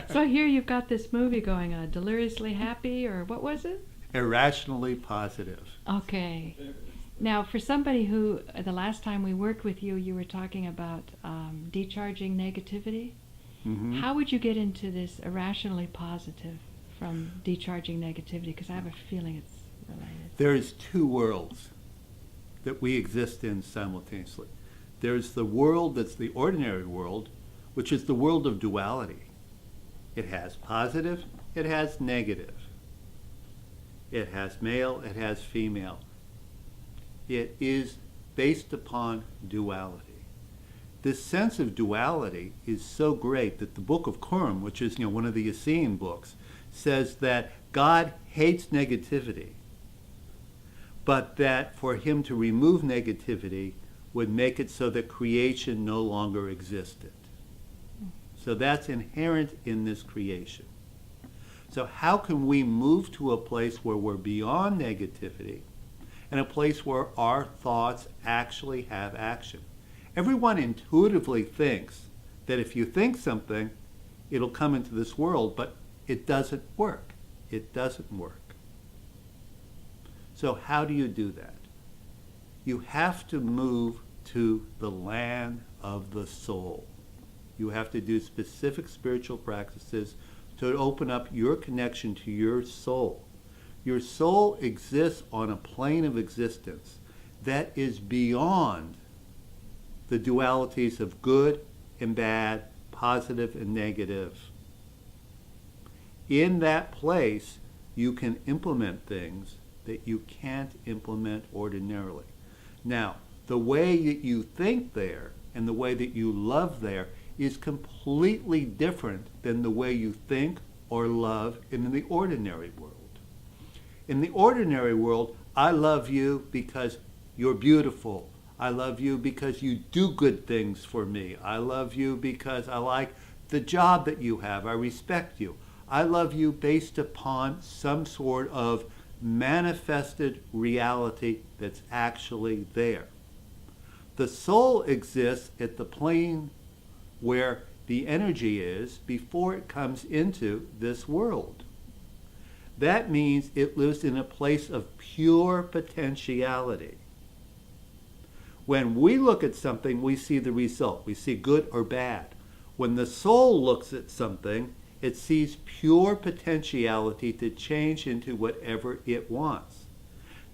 So here you've got this movie going on, Deliriously Happy, or what was it? Irrationally positive. Okay. Now, for somebody who, the last time we worked with you, you were talking about decharging negativity. Mm-hmm. How would you get into this irrationally positive from decharging negativity? Because I have a feeling it's related. There's two worlds that we exist in simultaneously. There's the world that's the ordinary world, which is the world of duality. It has positive, it has negative. It has male, it has female. It is based upon duality. This sense of duality is so great that the Book of Qur'an, which is one of the Essene books, says that God hates negativity, but that for him to remove negativity would make it so that creation no longer existed. So that's inherent in this creation. So how can we move to a place where we're beyond negativity and a place where our thoughts actually have action? Everyone intuitively thinks that if you think something, it'll come into this world, but it doesn't work. It doesn't work. So how do you do that? You have to move to the land of the soul. You have to do specific spiritual practices to open up your connection to your soul. Your soul exists on a plane of existence that is beyond the dualities of good and bad, positive and negative. In that place, you can implement things that you can't implement ordinarily. Now, the way that you think there and the way that you love there is completely different than the way you think or love in the ordinary world. In the ordinary world, I love you because you're beautiful. I love you because you do good things for me. I love you because I like the job that you have. I respect you. I love you based upon some sort of manifested reality that's actually there. The soul exists at the plane where the energy is before it comes into this world. That means it lives in a place of pure potentiality. When we look at something, we see the result. We see good or bad. When the soul looks at something, it sees pure potentiality to change into whatever it wants.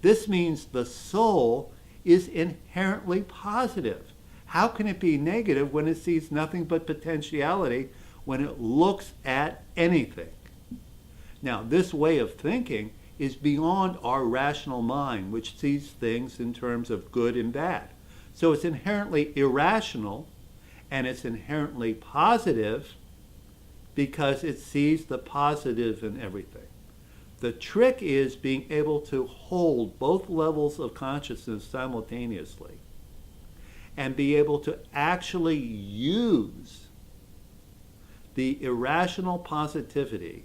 This means the soul is inherently positive. How can it be negative when it sees nothing but potentiality when it looks at anything? Now, this way of thinking is beyond our rational mind, which sees things in terms of good and bad. So it's inherently irrational, and it's inherently positive because it sees the positive in everything. The trick is being able to hold both levels of consciousness simultaneously and be able to actually use the irrational positivity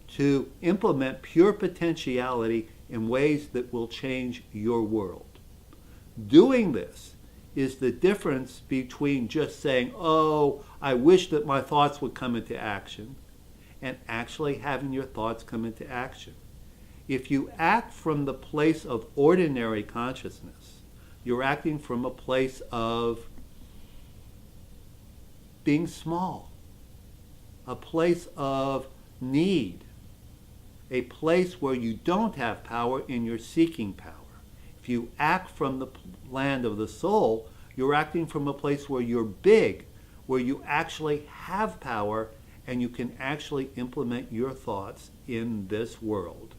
to implement pure potentiality in ways that will change your world. Doing this is the difference between just saying, oh, I wish that my thoughts would come into action, and actually having your thoughts come into action. If you act from the place of ordinary consciousness, you're acting from a place of being small, a place of need, a place where you don't have power and you're seeking power. If you act from the land of the soul, you're acting from a place where you're big, where you actually have power and you can actually implement your thoughts in this world.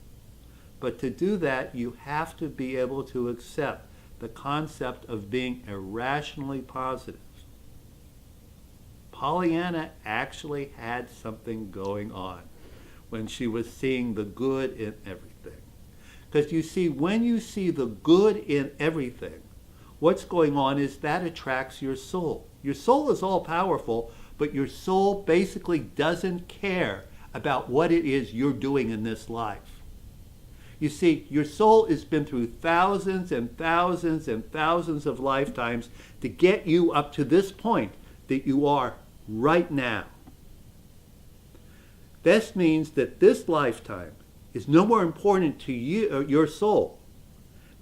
But to do that, you have to be able to accept the concept of being irrationally positive. Pollyanna actually had something going on when she was seeing the good in everything. Because you see, when you see the good in everything, what's going on is that attracts your soul. Your soul is all powerful, but your soul basically doesn't care about what it is you're doing in this life. You see, your soul has been through thousands and thousands and thousands of lifetimes to get you up to this point that you are right now. This means that this lifetime is no more important to you, your soul,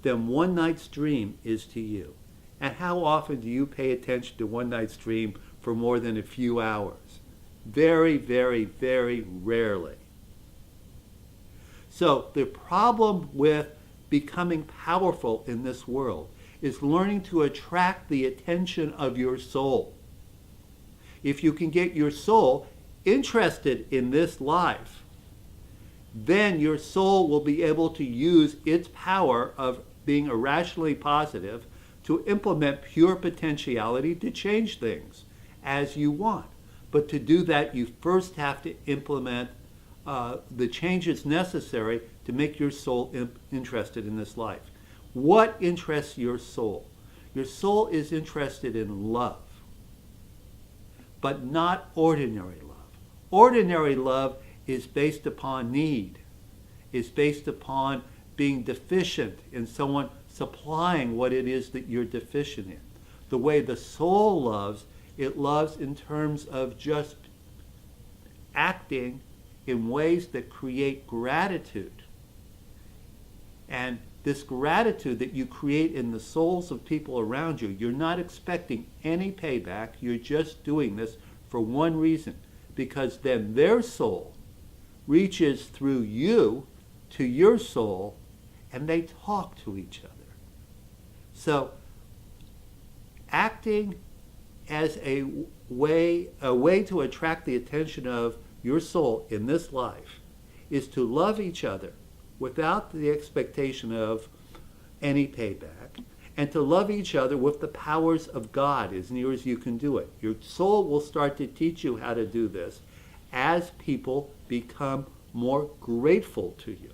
than one night's dream is to you. And how often do you pay attention to one night's dream for more than a few hours? Very, very, very rarely. So the problem with becoming powerful in this world is learning to attract the attention of your soul. If you can get your soul interested in this life, then your soul will be able to use its power of being irrationally positive to implement pure potentiality to change things as you want. But to do that, you first have to implement the changes necessary to make your soul interested in this life. What interests your soul? Your soul is interested in love, but not ordinary love. Ordinary love is based upon need, is based upon being deficient in someone supplying what it is that you're deficient in. The way the soul loves, it loves in terms of just acting in ways that create gratitude. And this gratitude that you create in the souls of people around you, you're not expecting any payback. You're just doing this for one reason, because then their soul reaches through you to your soul and they talk to each other. So acting as a way to attract the attention of your soul in this life is to love each other without the expectation of any payback, and to love each other with the powers of God as near as you can do it. Your soul will start to teach you how to do this as people become more grateful to you.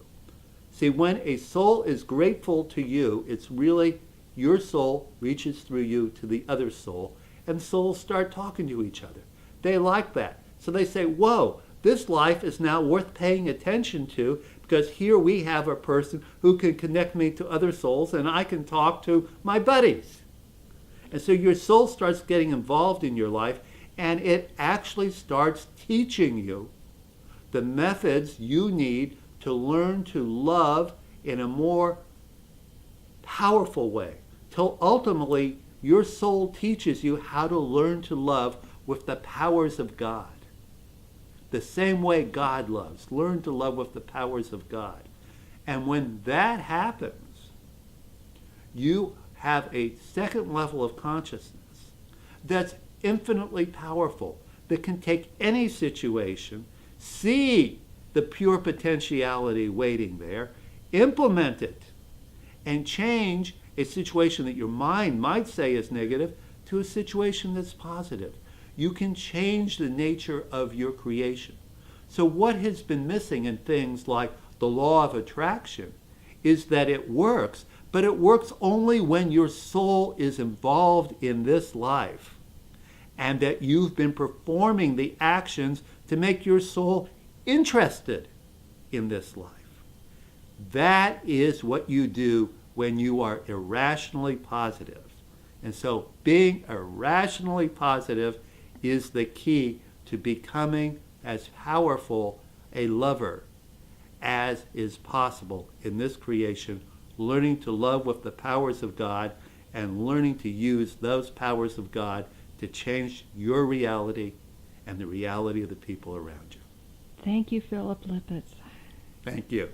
See, when a soul is grateful to you, it's really your soul reaches through you to the other soul, and souls start talking to each other. They like that. So they say, whoa, this life is now worth paying attention to, because here we have a person who can connect me to other souls and I can talk to my buddies. And so your soul starts getting involved in your life, and it actually starts teaching you the methods you need to learn to love in a more powerful way, till ultimately your soul teaches you how to learn to love with the powers of God. The same way God loves. Learn to love with the powers of God. And when that happens, you have a second level of consciousness that's infinitely powerful, that can take any situation, see the pure potentiality waiting there, implement it, and change a situation that your mind might say is negative to a situation that's positive. You can change the nature of your creation. So what has been missing in things like the law of attraction is that it works, but it works only when your soul is involved in this life, and that you've been performing the actions to make your soul interested in this life. That is what you do when you are irrationally positive. And so being irrationally positive is the key to becoming as powerful a lover as is possible in this creation, learning to love with the powers of God and learning to use those powers of God to change your reality and the reality of the people around you. Thank you, Philip Lippitz. Thank you.